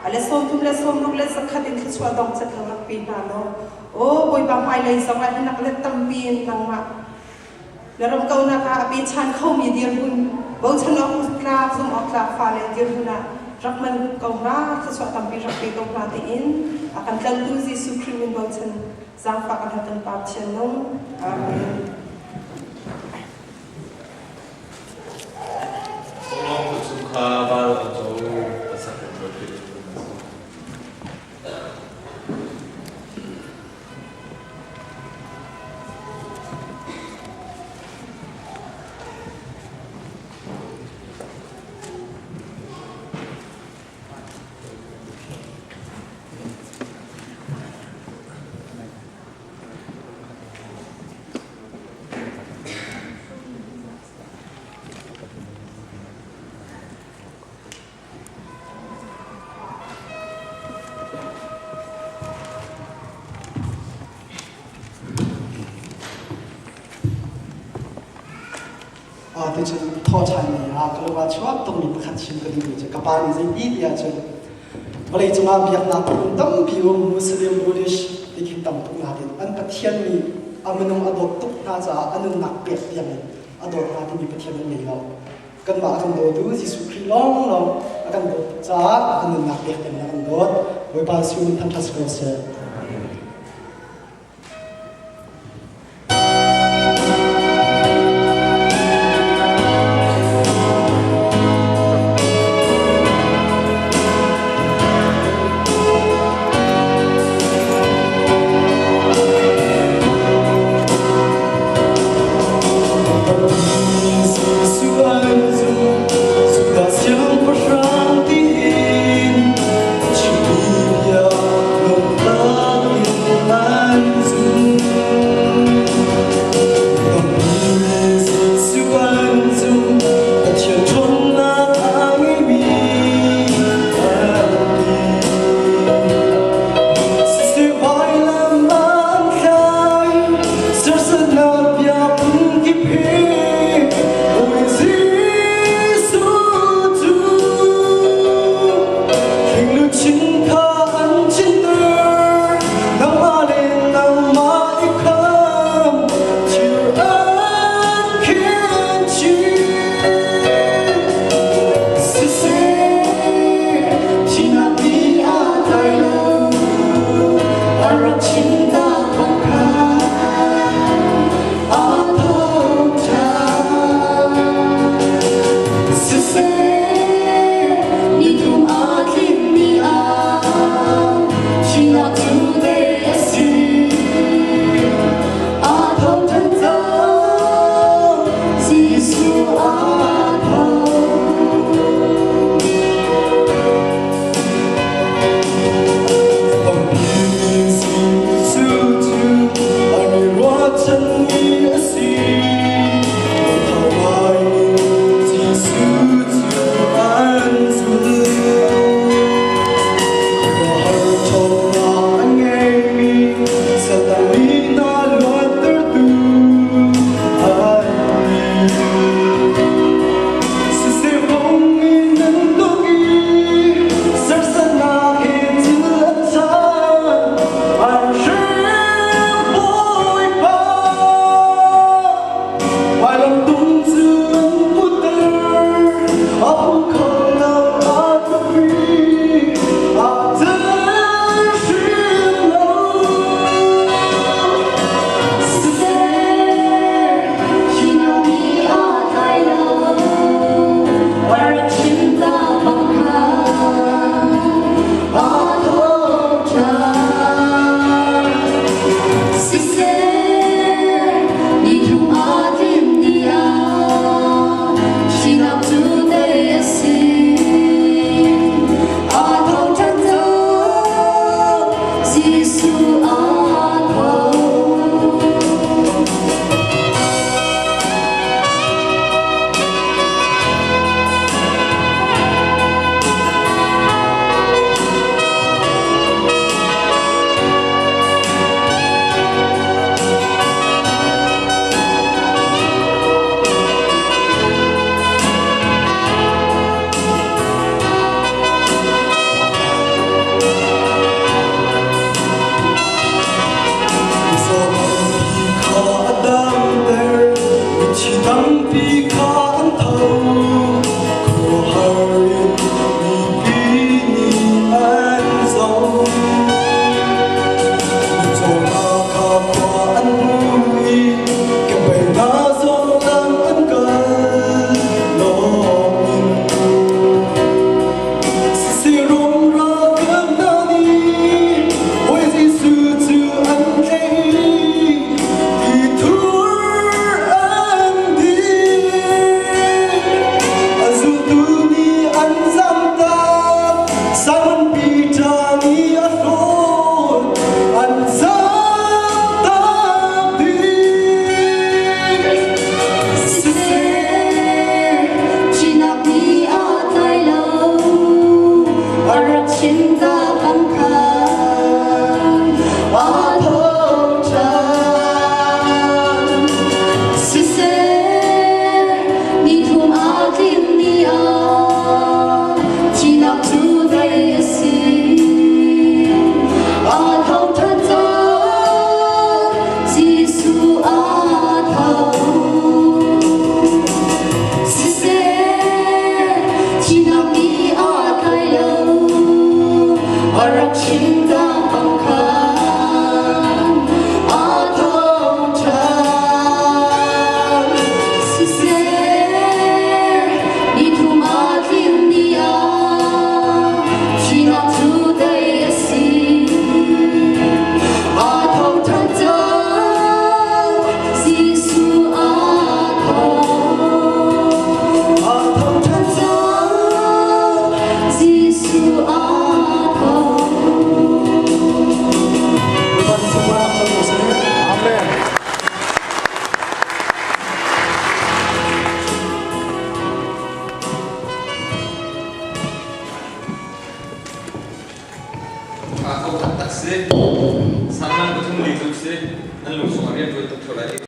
ale som tum le som lu le sakhatin khu chwa dong chat lo pi na lo o boi ba mai le song la hinak le tam bin nang ma le rom kau na ka api chan khau mi dir hun bo chan ok kla zum ok kla fa le dir huna rakman kau ra khu chwa tam pi rak pi kau ra ti in akan tlang tu Jesu krimin bo chan zang fa kan hatan pa chen nong amen. Thì chúng thọ chạy này kalau mà chọn tông mình khát xin cái gì chứ các bạn thì ít ya chứ vậy chúng ta biết là cũng tâm biểu Muslim Buddhist thì khi tâm cũng là đến anh bắt thiên mi anh mình adot tục na za anh nặc biệt tiền adot na thì mình bắt thiên mình lâu cần mà anh đồ tu Giêsu Christ long long anh đồ za anh nặc biệt tiền anh đồ với bao nhiêu mình tham gia sự kiện Love 어락신다 방칸 아토찬 시세 니툼 아딘니아 지나 투데이시 아토탄자 지수 아타우 시세 지나미 아타요 어락신다 방칸 아토찬 시세 니툼 아딘니아 지나 투데이시 아토탄자 지수 아토탄자 지수 아토 Tuhan semua nak muslim. Amin. Aku tak se, sama betul ni tu se, lalu semua dia tu tak